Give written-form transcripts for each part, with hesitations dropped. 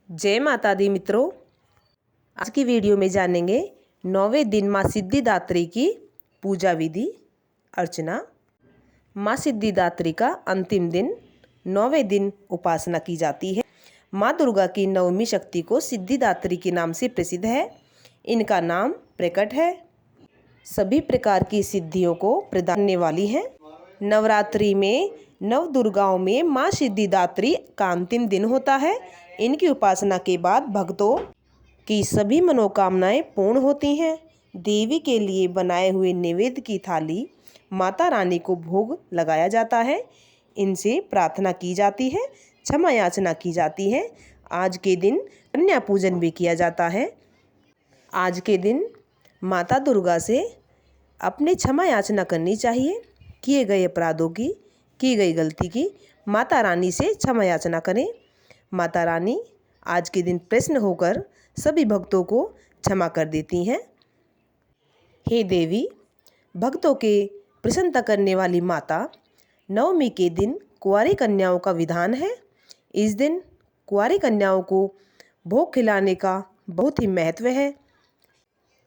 जय माता दी मित्रों। आज की वीडियो में जानेंगे 9वें दिन माँ सिद्धिदात्री की पूजा विधि अर्चना। माँ सिद्धिदात्री का अंतिम दिन 9वें दिन उपासना की जाती है। माँ दुर्गा की नवमी शक्ति को सिद्धिदात्री के नाम से प्रसिद्ध है। इनका नाम प्रकट है, सभी प्रकार की सिद्धियों को प्रदान करने वाली है। नवरात्रि में नव दुर्गाओं में माँ सिद्धिदात्री का अंतिम दिन होता है। इनकी उपासना के बाद भक्तों की सभी मनोकामनाएं पूर्ण होती हैं। देवी के लिए बनाए हुए नैवेद्य की थाली माता रानी को भोग लगाया जाता है। इनसे प्रार्थना की जाती है, क्षमा याचना की जाती है। आज के दिन कन्या पूजन भी किया जाता है। आज के दिन माता दुर्गा से अपने क्षमा याचना करनी चाहिए। किए गए अपराधों की गई गलती की माता रानी से क्षमा याचना करें। माता रानी आज के दिन प्रसन्न होकर सभी भक्तों को क्षमा कर देती हैं। हे देवी, भक्तों के प्रसन्नता करने वाली माता, नवमी के दिन कुंवारी कन्याओं का विधान है। इस दिन कुंवारी कन्याओं को भोग खिलाने का बहुत ही महत्व है।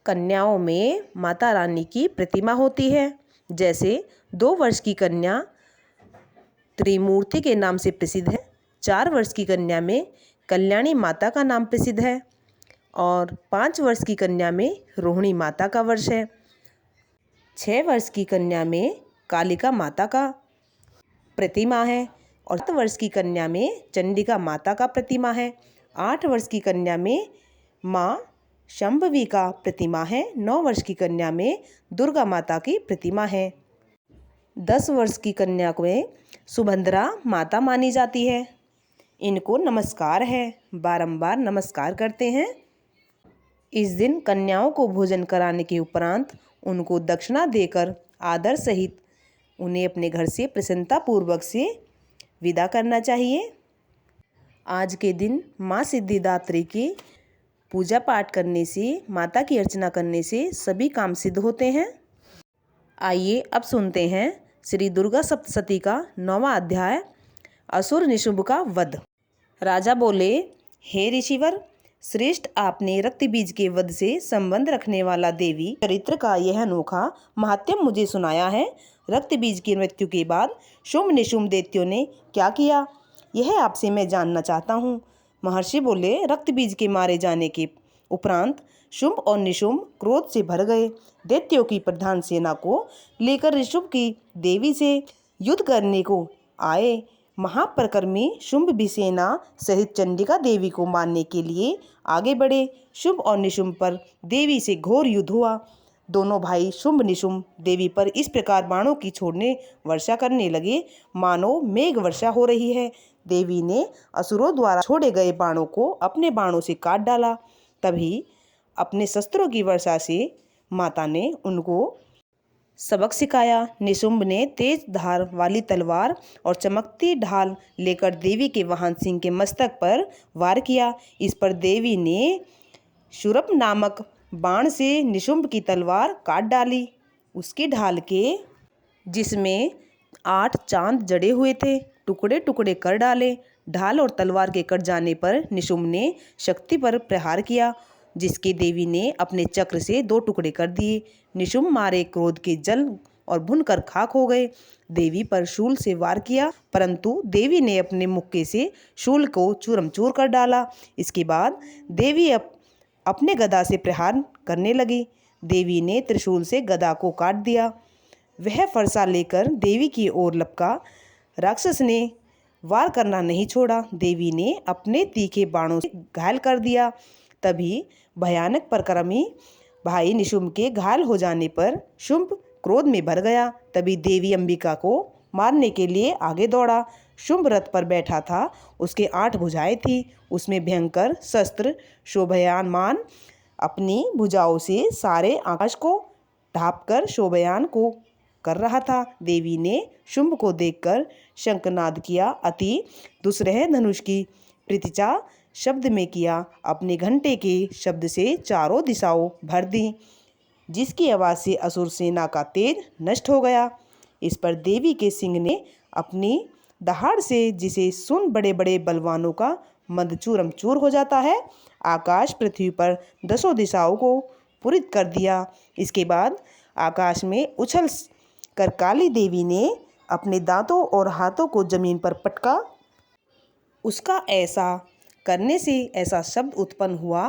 कन्याओं में माता रानी की प्रतिमा होती है। जैसे 2 वर्ष की कन्या त्रिमूर्ति के नाम से प्रसिद्ध है। 4 वर्ष की कन्या में कल्याणी माता का नाम प्रसिद्ध है और 5 वर्ष की कन्या में रोहिणी माता का वर्ष है। 6 वर्ष की कन्या में कालिका माता का प्रतिमा है और 7 वर्ष की कन्या में चंडिका माता का प्रतिमा है। 8 वर्ष की कन्या में माँ शंभवी का प्रतिमा है। 9 वर्ष की कन्या में दुर्गा माता की प्रतिमा है। 10 वर्ष की कन्या में सुभद्रा माता मानी जाती है। इनको नमस्कार है, बारंबार नमस्कार करते हैं। इस दिन कन्याओं को भोजन कराने के उपरांत उनको दक्षिणा देकर आदर सहित उन्हें अपने घर से प्रसन्नतापूर्वक से विदा करना चाहिए। आज के दिन माँ सिद्धिदात्री की पूजा पाठ करने से, माता की अर्चना करने से सभी काम सिद्ध होते हैं। आइए अब सुनते हैं श्री दुर्गा सप्तशती का 9वां अध्याय, असुर निशुंभ का वध। राजा बोले, हे ऋषिवर श्रेष्ठ, आपने रक्त बीज के वध से संबंध रखने वाला देवी चरित्र का यह अनोखा महात्म्य मुझे सुनाया है। रक्त बीज की मृत्यु के बाद शुंभ निशुंभ दैत्यों ने क्या किया, यह आपसे मैं जानना चाहता हूँ। महर्षि बोले, रक्त बीज के मारे जाने के उपरांत शुंभ और निशुंभ क्रोध से भर गए। दैत्यों की प्रधान सेना को लेकर ऋषभ की देवी से युद्ध करने को आए। महापराक्रमी शुंभ भी सेना सहित चंडिका देवी को मारने के लिए आगे बढ़े। शुंभ और निशुंभ पर देवी से घोर युद्ध हुआ। दोनों भाई शुंभ निशुंभ देवी पर इस प्रकार बाणों की छोड़ने वर्षा करने लगे मानो मेघ वर्षा हो रही है। देवी ने असुरों द्वारा छोड़े गए बाणों को अपने बाणों से काट डाला। तभी अपने शस्त्रों की वर्षा से माता ने उनको सबक सिखाया। निशुंभ ने तेज धार वाली तलवार और चमकती ढाल लेकर देवी के वाहन सिंह के मस्तक पर वार किया। इस पर देवी ने शूरप नामक बाण से निशुंभ की तलवार काट डाली। उसकी ढाल के जिसमें 8 चांद जड़े हुए थे टुकड़े टुकड़े कर डाले। ढाल और तलवार के कट जाने पर निशुंभ ने शक्ति पर प्रहार किया, जिसके देवी ने अपने चक्र से 2 टुकड़े कर दिए। निशुंभ मारे क्रोध के जल और भुनकर खाक हो गए। देवी पर शूल से वार किया, परंतु देवी ने अपने मुक्के से शूल को चूरमचूर कर डाला। इसके बाद देवी अपने गदा से प्रहार करने लगी। देवी ने त्रिशूल से गदा को काट दिया। वह फरसा लेकर देवी की ओर लपका। राक्षस ने वार करना नहीं छोड़ा। देवी ने अपने तीखे बाणों से घायल कर दिया। तभी भयानक पराक्रमी भाई निशुंभ के घायल हो जाने पर शुंभ क्रोध में भर गया। तभी देवी अंबिका को मारने के लिए आगे दौड़ा। शुंभ रथ पर बैठा था, उसके 8 भुजाएं थी। उसमें भयंकर शस्त्र शोभयामान अपनी भुजाओं से सारे आकाश को ढांपकर शोभयान को कर रहा था। देवी ने शुंभ को देखकर शंखनाद किया। अति दुस्सह धनुष की प्रतीक्षा शब्द में किया। अपने घंटे के शब्द से चारों दिशाओं भर दी, जिसकी आवाज़ से असुर सेना का तेज नष्ट हो गया। इस पर देवी के सिंह ने अपनी दहाड़ से जिसे सुन बड़े बड़े बलवानों का मद चूरम चूर हो जाता है। आकाश पृथ्वी पर 10 दिशाओं को पूरित कर दिया। इसके बाद आकाश में उछल कर काली देवी ने अपने दांतों और हाथों को जमीन पर पटका। उसका ऐसा करने से ऐसा शब्द उत्पन्न हुआ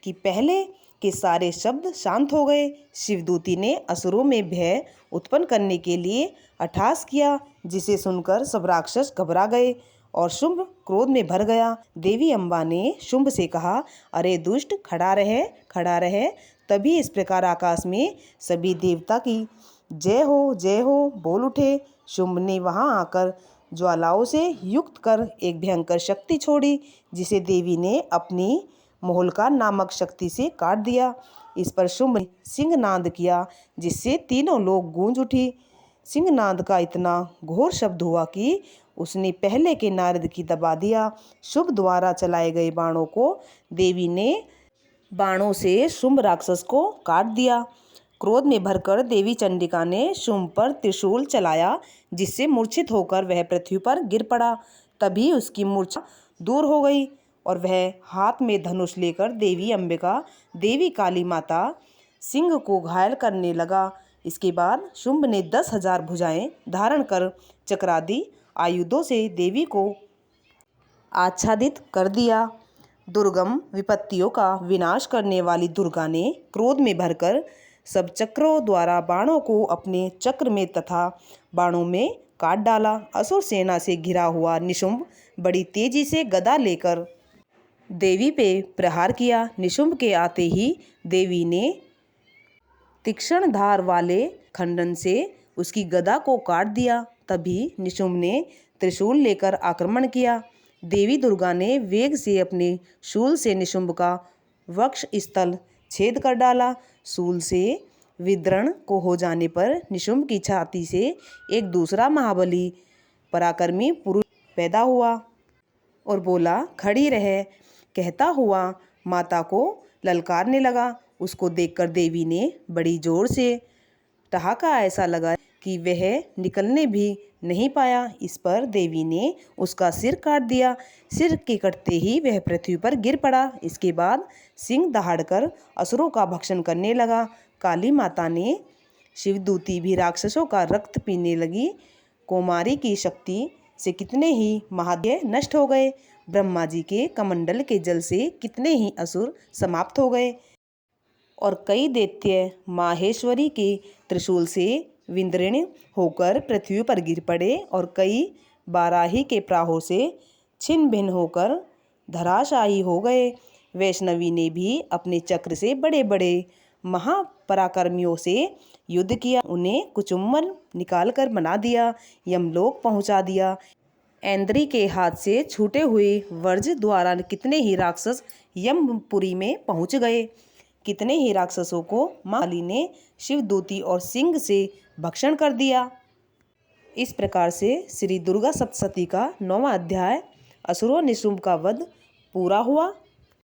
कि पहले के सारे शब्द शांत हो गए। शिवदूती ने असुरों में भय उत्पन्न करने के लिए अट्टहास किया, जिसे सुनकर सब राक्षस घबरा गए और शुंभ क्रोध में भर गया। देवी अम्बा ने शुंभ से कहा, अरे दुष्ट, खड़ा रहे खड़ा रहे। तभी इस प्रकार आकाश में सभी देवता की जय हो बोल उठे। शुंभ ने वहां आकर ज्वालाओं से युक्त कर एक भयंकर शक्ति छोड़ी, जिसे देवी ने अपनी मोहलका नामक शक्ति से काट दिया। इस पर शुंभ ने सिंहनाद किया, जिससे तीनों लोग गूंज उठी। सिंहनाद का इतना घोर शब्द हुआ कि उसने पहले के नारद की दबा दिया। शुंभ द्वारा चलाए गए बाणों को देवी ने बाणों से शुंभ राक्षस को काट दिया। क्रोध में भरकर देवी चंडिका ने शुंभ पर त्रिशूल चलाया, जिससे मूर्छित होकर वह पृथ्वी पर गिर पड़ा। तभी उसकी मूर्छा दूर हो गई और वह हाथ में धनुष लेकर देवी अंबिका, देवी काली माता, सिंह को घायल करने लगा। इसके बाद शुंभ ने 10,000 भुजाएं धारण कर चक्रादि आयुधों से देवी को आच्छादित कर दिया। दुर्गम विपत्तियों का विनाश करने वाली दुर्गा ने क्रोध में भरकर सब चक्रों द्वारा बाणों को अपने चक्र में तथा बाणों में काट डाला। असुर सेना से घिरा हुआ निशुंभ बड़ी तेजी से गदा लेकर देवी पे प्रहार किया। निशुंभ के आते ही देवी ने तीक्ष्ण धार वाले खंडन से उसकी गदा को काट दिया। तभी निशुंभ ने त्रिशूल लेकर आक्रमण किया। देवी दुर्गा ने वेग से अपने शूल से निशुंभ का वक्ष स्थल छेद कर डाला। शूल से विदृण को हो जाने पर निशुंभ की छाती से एक दूसरा महाबली पराक्रमी पुरुष पैदा हुआ और बोला, खड़ी रह, कहता हुआ माता को ललकारने लगा। उसको देखकर देवी ने बड़ी जोर से ठहाका ऐसा लगा कि वह निकलने भी नहीं पाया। इस पर देवी ने उसका सिर काट दिया। सिर के कटते ही वह पृथ्वी पर गिर पड़ा। इसके बाद सिंह दहाड़कर असुरों का भक्षण करने लगा। काली माता ने शिवदूती भी राक्षसों का रक्त पीने लगी। कौमारी की शक्ति से कितने ही महादेव नष्ट हो गए। ब्रह्मा जी के कमंडल के जल से कितने ही असुर समाप्त हो गए और कई दैत्य माहेश्वरी के त्रिशूल से विदीर्ण होकर पृथ्वी पर गिर पड़े और कई बाराही के प्राहों से छिन्न भिन्न होकर धराशायी हो गए। वैष्णवी ने भी अपने चक्र से बड़े बड़े महापराक्रमियों से युद्ध किया, उन्हें कुचुम्बन निकालकर बना दिया, यमलोक पहुंचा दिया। ऐन्द्री के हाथ से छूटे हुए वज्र द्वारा कितने ही राक्षस यमपुरी में पहुंच गए। कितने ही राक्षसों को मां काली ने शिवदूती और सिंह से भक्षण कर दिया। इस प्रकार से श्री दुर्गा सप्तशती का 9वां अध्याय असुरों निशुंभ का वध पूरा हुआ।